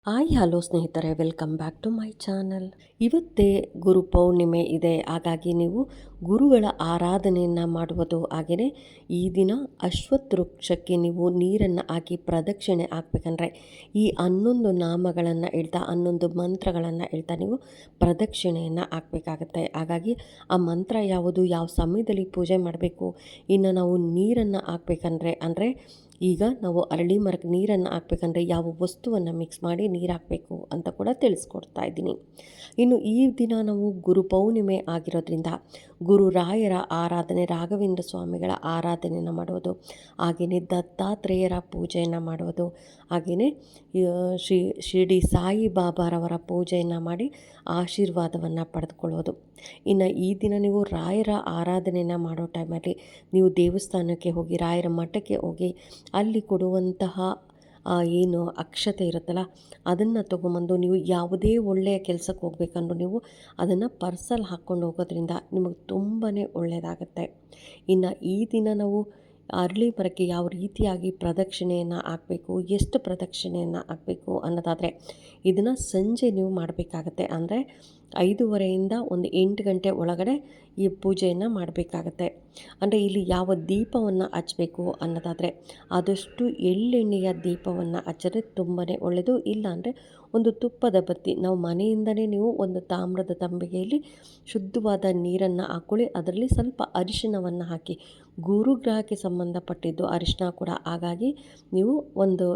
Hi hello ಸ್ನೇಹಿತರೆ, welcome back to my channel. ಇವತ್ತೇ ಗುರು ಪೌರ್ಣಿಮೆ ಇದೆ. ಹಾಗಾಗಿ ನೀವು ಗುರುಗಳ ಆರಾಧನೆಯನ್ನು ಮಾಡುವುದು, ಹಾಗೆಯೇ ಈ ದಿನ ಅಶ್ವತ್ಥ ವೃಕ್ಷಕ್ಕೆ ನೀವು ನೀರನ್ನು ಹಾಕಿ ಪ್ರದಕ್ಷಿಣೆ ಹಾಕ್ಬೇಕಂದ್ರೆ ಈ 11 ನಾಮಗಳನ್ನು ಹೇಳ್ತಾ 11 ಮಂತ್ರಗಳನ್ನು ಹೇಳ್ತಾ ನೀವು ಪ್ರದಕ್ಷಿಣೆಯನ್ನು ಹಾಕಬೇಕಾಗತ್ತೆ. ಹಾಗಾಗಿ ಆ ಮಂತ್ರ ಯಾವುದು, ಯಾವ ಸಮಯದಲ್ಲಿ ಪೂಜೆ ಮಾಡಬೇಕು, ಇನ್ನು ನಾವು ನೀರನ್ನು ಹಾಕ್ಬೇಕಂದ್ರೆ ಈಗ ನಾವು ಅರಳಿ ಮರಕ್ಕೆ ನೀರನ್ನು ಹಾಕ್ಬೇಕಂದ್ರೆ ಯಾವ ವಸ್ತುವನ್ನು ಮಿಕ್ಸ್ ಮಾಡಿ ನೀರು ಹಾಕಬೇಕು ಅಂತ ಕೂಡ ತಿಳಿಸ್ಕೊಡ್ತಾ ಇದ್ದೀನಿ. ಇನ್ನು ಈ ದಿನ ನಾವು ಗುರು ಪೌರ್ಣಿಮೆ ಆಗಿರೋದ್ರಿಂದ ಗುರುರಾಯರ ಆರಾಧನೆ, ರಾಘವೇಂದ್ರ ಸ್ವಾಮಿಗಳ ಆರಾಧನೆಯನ್ನು ಮಾಡುವುದು, ಹಾಗೆಯೇ ದತ್ತಾತ್ರೇಯರ ಪೂಜೆಯನ್ನು ಮಾಡುವುದು, ಹಾಗೆಯೇ ಶಿರಡಿ ಸಾಯಿಬಾಬಾರವರ ಪೂಜೆಯನ್ನು ಮಾಡಿ ಆಶೀರ್ವಾದವನ್ನು ಪಡೆದುಕೊಳ್ಳೋದು. ಇನ್ನು ಈ ದಿನ ನೀವು ರಾಯರ ಆರಾಧನೆಯನ್ನು ಮಾಡೋ ಟೈಮಲ್ಲಿ ನೀವು ದೇವಸ್ಥಾನಕ್ಕೆ ಹೋಗಿ, ರಾಯರ ಮಠಕ್ಕೆ ಹೋಗಿ ಅಲ್ಲಿ ಕೊಡುವಂತಹ ಏನು ಅಕ್ಷತೆ ಇರುತ್ತಲ್ಲ ಅದನ್ನು ತೊಗೊಂಬಂದು ನೀವು ಯಾವುದೇ ಒಳ್ಳೆಯ ಕೆಲಸಕ್ಕೆ ಹೋಗ್ಬೇಕಂದ್ರೂ ನೀವು ಅದನ್ನು ಪರ್ಸಲ್ಲಿ ಹಾಕ್ಕೊಂಡು ಹೋಗೋದ್ರಿಂದ ನಿಮಗೆ ತುಂಬಾ ಒಳ್ಳೆಯದಾಗತ್ತೆ. ಇನ್ನು ಈ ದಿನ ನಾವು ಅರಳಿ ಮರಕ್ಕೆ ಯಾವ ರೀತಿಯಾಗಿ ಪ್ರದಕ್ಷಿಣೆಯನ್ನು ಹಾಕಬೇಕು, ಎಷ್ಟು ಪ್ರದಕ್ಷಿಣೆಯನ್ನು ಹಾಕಬೇಕು ಅನ್ನೋದಾದರೆ ಇದನ್ನು ಸಂಜೆ ನೀವು ಮಾಡಬೇಕಾಗತ್ತೆ. ಅಂದರೆ 5:30ಯಿಂದ ಒಂದು 8 ಗಂಟೆ ಒಳಗಡೆ ಈ ಪೂಜೆಯನ್ನು ಮಾಡಬೇಕಾಗತ್ತೆ. ಅಂದರೆ ಇಲ್ಲಿ ಯಾವ ದೀಪವನ್ನು ಹಚ್ಚಬೇಕು ಅನ್ನೋದಾದರೆ ಆದಷ್ಟು ಎಳ್ಳೆಣ್ಣೆಯ ದೀಪವನ್ನು ಹಚ್ಚಿದ್ರೆ ತುಂಬಾ ಒಳ್ಳೆಯದು. ಇಲ್ಲಾಂದರೆ ಒಂದು ತುಪ್ಪದ ಬತ್ತಿ, ನಾವು ಮನೆಯಿಂದಲೇ ನೀವು ಒಂದು ತಾಮ್ರದ ತಂಬಿಗೆಯಲ್ಲಿ ಶುದ್ಧವಾದ ನೀರನ್ನು ಹಾಕ್ಕೊಳ್ಳಿ. ಅದರಲ್ಲಿ ಸ್ವಲ್ಪ ಅರಿಶಿಣವನ್ನು ಹಾಕಿ, ಗುರುಗ್ರಹಕ್ಕೆ ಸಂಬಂಧಪಟ್ಟಿದ್ದು ಅರಿಶಿಣ ಕೂಡ, ಹಾಗಾಗಿ ನೀವು ಒಂದು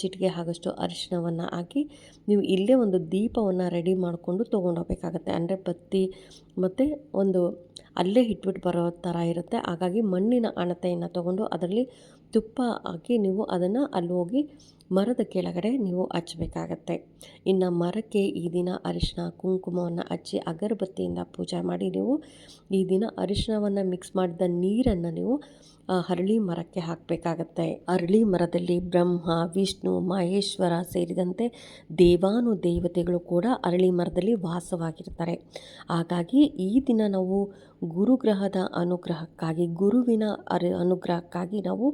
ಚಿಟಿಕೆ ಆಗೋಷ್ಟು ಅರಿಶಿಣವನ್ನು ಹಾಕಿ ನೀವು ಇಲ್ಲೇ ಒಂದು ದೀಪವನ್ನು ರೆಡಿ ಮಾಡಿಕೊಂಡು ತೊಗೊಂಡೋಗ್ಬೇಕಾಗತ್ತೆ. ಅಂದರೆ ಬತ್ತಿ ಮತ್ತು ಒಂದು ಅಲ್ಲೇ ಇಟ್ಬಿಟ್ಟು ಬರೋ ಥರ ಇರುತ್ತೆ. ಹಾಗಾಗಿ ಮಣ್ಣಿನ ಹಣತೆಯನ್ನು ತೊಗೊಂಡು ಅದರಲ್ಲಿ ತುಪ್ಪ ಹಾಕಿ ನೀವು ಅದನ್ನು ಅಲ್ಲಿ ಹೋಗಿ ಮರದ ಕೆಳಗಡೆ ನೀವು ಹಚ್ಚಬೇಕಾಗತ್ತೆ. ಇನ್ನು ಮರಕ್ಕೆ ಈ ದಿನ ಅರಿಶಿಣ ಕುಂಕುಮವನ್ನು ಹಚ್ಚಿ ಅಗರಬತ್ತಿಯಿಂದ ಪೂಜೆ ಮಾಡಿ ನೀವು ಈ ದಿನ ಅರಿಶಿಣವನ್ನು ಮಿಕ್ಸ್ ಮಾಡಿದ ನೀರನ್ನು ನೀವು ಅರಳಿ ಮರಕ್ಕೆ ಹಾಕಬೇಕಾಗತ್ತೆ. ಅರಳಿ ಮರದಲ್ಲಿ ಬ್ರಹ್ಮ, ವಿಷ್ಣು, ಮಹೇಶ್ವರ ಸೇರಿದಂತೆ ದೇವಾನುದೇವತೆಗಳು ಕೂಡ ಅರಳಿ ಮರದಲ್ಲಿ ವಾಸವಾಗಿರ್ತಾರೆ. ಹಾಗಾಗಿ ಈ ದಿನ ನಾವು ಗುರುಗ್ರಹದ ಅನುಗ್ರಹಕ್ಕಾಗಿ, ಗುರುವಿನ ಅನುಗ್ರಹಕ್ಕಾಗಿ ನಾವು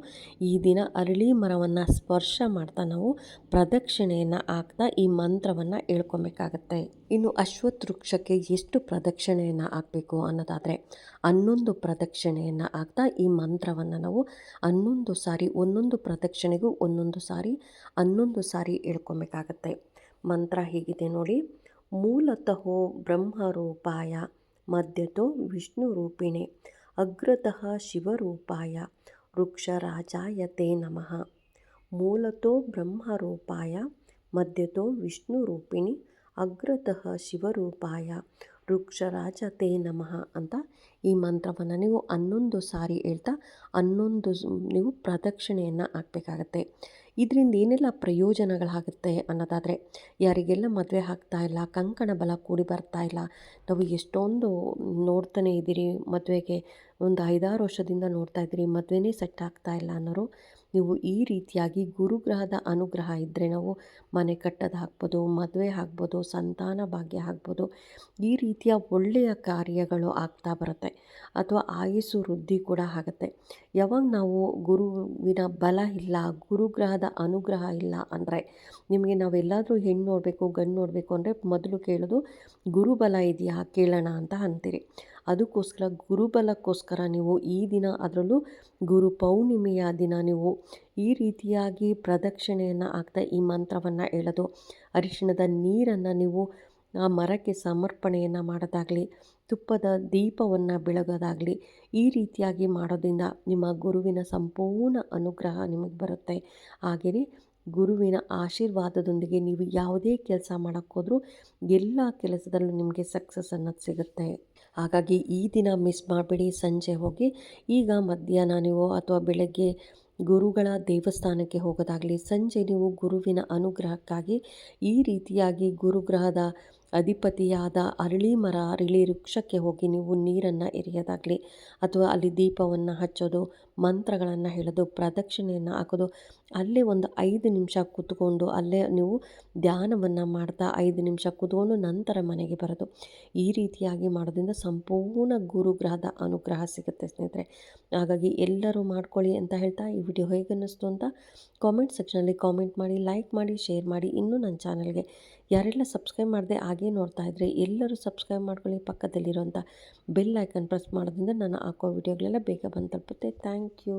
ಈ ದಿನ ಅರಳಿ ಮರವನ್ನು ಸ್ಪರ್ಶ ಮಾಡ್ತಾ ನಾವು ಪ್ರದಕ್ಷಿಣೆಯನ್ನು ಹಾಕ್ತಾ ಈ ಮಂತ್ರವನ್ನು ಹೇಳ್ಕೊಬೇಕಾಗತ್ತೆ. ಇನ್ನು ಅಶ್ವತ್ಥ ವೃಕ್ಷಕ್ಕೆ ಎಷ್ಟು ಪ್ರದಕ್ಷಿಣೆಯನ್ನು ಹಾಕಬೇಕು ಅನ್ನೋದಾದರೆ 11 ಪ್ರದಕ್ಷಿಣೆಯನ್ನು ಹಾಕ್ತಾ ಈ ಮಂತ್ರವನ್ನು ನಾವು 11 ಸಾರಿ, ಒಂದೊಂದು ಪ್ರದಕ್ಷಿಣೆಗೂ ಒಂದೊಂದು ಸಾರಿ 11 ಸಾರಿ ಹೇಳ್ಕೊಬೇಕಾಗತ್ತೆ. ಮಂತ್ರ ಹೀಗಿದೆ ನೋಡಿ: ಮೂಲತಃ ಬ್ರಹ್ಮರೂಪಾಯ, ಮಧ್ಯತೋ ವಿಷ್ಣುರೂಪಿಣೆ, ಅಗ್ರತಃ ಶಿವರೂಪಾಯ, ವೃಕ್ಷರಾಜಾಯ ತೇ ನಮಃ. ಮೂಲತೋ ಬ್ರಹ್ಮರೂಪಾಯ, ಮಧ್ಯತೋ ವಿಷ್ಣುರೂಪಿಣಿ, ಅಗ್ರತಃ ಶಿವರೂಪಾಯ, ವೃಕ್ಷರಾಜ ತೇ ನಮಃ ಅಂತ ಈ ಮಂತ್ರವನ್ನು ನೀವು 11 ಸಾರಿ ಹೇಳ್ತಾ 11 ನೀವು ಪ್ರದಕ್ಷಿಣೆಯನ್ನು ಹಾಕಬೇಕಾಗತ್ತೆ. ಇದರಿಂದ ಏನೆಲ್ಲ ಪ್ರಯೋಜನಗಳಾಗುತ್ತೆ ಅನ್ನೋದಾದರೆ, ಯಾರಿಗೆಲ್ಲ ಮದುವೆ ಆಗ್ತಾ ಇಲ್ಲ, ಕಂಕಣ ಬಲ ಕೂಡಿ ಬರ್ತಾ ಇಲ್ಲ, ನಾವು ಎಷ್ಟೊಂದು ನೋಡ್ತಾನೆ ಇದ್ದೀರಿ, ಮದುವೆಗೆ ಒಂದು 5-6 ವರ್ಷದಿಂದ ನೋಡ್ತಾ ಇದ್ದೀರಿ, ಮದುವೆನೇ ಸೆಟ್ ಆಗ್ತಾ ಇಲ್ಲ ಅನ್ನೋರು, ನೀವು ಈ ರೀತಿಯಾಗಿ ಗುರುಗ್ರಹದ ಅನುಗ್ರಹ ಇದ್ದರೆ ನಾವು ಮನೆ ಕಟ್ಟೋದು ಆಗ್ಬೋದು, ಮದುವೆ ಆಗ್ಬೋದು, ಸಂತಾನ ಭಾಗ್ಯ ಆಗ್ಬೋದು, ಈ ರೀತಿಯ ಒಳ್ಳೆಯ ಕಾರ್ಯಗಳು ಆಗ್ತಾ ಬರುತ್ತೆ. ಅಥವಾ ಆಯುಸ್ಸು ವೃದ್ಧಿ ಕೂಡ ಆಗುತ್ತೆ. ಯಾವಾಗ ನಾವು ಗುರುವಿನ ಬಲ ಇಲ್ಲ, ಗುರುಗ್ರಹದ ಅನುಗ್ರಹ ಇಲ್ಲ ಅಂದರೆ, ನಿಮಗೆ ನಾವೆಲ್ಲಾದರೂ ಹೆಣ್ಣು ನೋಡಬೇಕು, ಗಂಡು ನೋಡಬೇಕು ಅಂದರೆ ಮೊದಲು ಕೇಳೋದು ಗುರುಬಲ ಇದೆಯಾ ಕೇಳೋಣ ಅಂತ ಅಂತೀರಿ. ಅದಕ್ಕೋಸ್ಕರ ಗುರುಬಲಕ್ಕೋಸ್ಕರ ನೀವು ಈ ದಿನ, ಅದರಲ್ಲೂ ಗುರು ಪೌರ್ಣಿಮೆಯ ದಿನ ನೀವು ಈ ರೀತಿಯಾಗಿ ಪ್ರದಕ್ಷಿಣೆಯನ್ನು ಹಾಕ್ತಾ ಈ ಮಂತ್ರವನ್ನು ಹೇಳೋದು, ಅರಿಶಿಣದ ನೀರನ್ನು ನೀವು ಆ ಮರಕ್ಕೆ ಸಮರ್ಪಣೆಯನ್ನು ಮಾಡೋದಾಗಲಿ, ತುಪ್ಪದ ದೀಪವನ್ನು ಬೆಳಗೋದಾಗಲಿ, ಈ ರೀತಿಯಾಗಿ ಮಾಡೋದ್ರಿಂದ ನಿಮ್ಮ ಗುರುವಿನ ಸಂಪೂರ್ಣ ಅನುಗ್ರಹ ನಿಮಗೆ ಬರುತ್ತೆ. ಹಾಗೆಯೇ ಗುರುವಿನ ಆಶೀರ್ವಾದದೊಂದಿಗೆ ನೀವು ಯಾವುದೇ ಕೆಲಸ ಮಾಡೋಕ್ಕೋದ್ರೂ ಎಲ್ಲ ಕೆಲಸದಲ್ಲೂ ನಿಮಗೆ ಸಕ್ಸಸ್ ಅನ್ನೋದು ಸಿಗುತ್ತೆ. ಹಾಗಾಗಿ ಈ ದಿನ ಮಿಸ್ ಮಾಡಬೇಡಿ. ಸಂಜೆ ಹೋಗಿ, ಈಗ ಮಧ್ಯಾಹ್ನ ನೀವು ಅಥವಾ ಬೆಳಗ್ಗೆ ಗುರುಗಳ ದೇವಸ್ಥಾನಕ್ಕೆ ಹೋಗೋದಾಗಲಿ, ಸಂಜೆ ನೀವು ಗುರುವಿನ ಅನುಗ್ರಹಕ್ಕಾಗಿ ಈ ರೀತಿಯಾಗಿ ಗುರುಗ್ರಹದ ಅಧಿಪತಿಯಾದ ಅರಳಿ ವೃಕ್ಷಕ್ಕೆ ಹೋಗಿ ನೀವು ನೀರನ್ನು ಎರೆಯೋದಾಗಲಿ ಅಥವಾ ಅಲ್ಲಿ ದೀಪವನ್ನು ಹಚ್ಚೋದು, ಮಂತ್ರಗಳನ್ನು ಹೇಳೋದು, ಪ್ರದಕ್ಷಿಣೆಯನ್ನು ಹಾಕೋದು, ಅಲ್ಲೇ ಒಂದು 5 ನಿಮಿಷ ಕೂತ್ಕೊಂಡು ಅಲ್ಲೇ ನೀವು ಧ್ಯಾನವನ್ನು ಮಾಡ್ತಾ 5 ನಿಮಿಷ ಕೂತ್ಕೊಂಡು ನಂತರ ಮನೆಗೆ ಬರೋದು. ಈ ರೀತಿಯಾಗಿ ಮಾಡೋದ್ರಿಂದ ಸಂಪೂರ್ಣ ಗುರುಗ್ರಹದ ಅನುಗ್ರಹ ಸಿಗುತ್ತೆ ಸ್ನೇಹಿತರೆ. ಹಾಗಾಗಿ ಎಲ್ಲರೂ ಮಾಡ್ಕೊಳ್ಳಿ ಅಂತ ಹೇಳ್ತಾ ಈ ವಿಡಿಯೋ ಹೇಗೆ ಅನ್ನಿಸ್ತು ಅಂತ ಕಾಮೆಂಟ್ ಸೆಕ್ಷನಲ್ಲಿ ಕಾಮೆಂಟ್ ಮಾಡಿ, ಲೈಕ್ ಮಾಡಿ, ಶೇರ್ ಮಾಡಿ. ಇನ್ನೂ ನನ್ನ ಚಾನಲ್ಗೆ ಯಾರೆಲ್ಲ ಸಬ್ಸ್ಕ್ರೈಬ್ ಮಾಡದೆ ಹಾಗೇ ನೋಡ್ತಾ ಇದ್ದರೆ ಎಲ್ಲರೂ ಸಬ್ಸ್ಕ್ರೈಬ್ ಮಾಡ್ಕೊಳ್ಳಿ. ಪಕ್ಕದಲ್ಲಿರುವಂಥ ಬೆಲ್ ಐಕನ್ ಪ್ರೆಸ್ ಮಾಡೋದ್ರಿಂದ ನಾನು ಹಾಕೋ ವಿಡಿಯೋಗಳೆಲ್ಲ ಬೇಗ ಬಂದು ತಲುಪುತ್ತೆ. Thank you.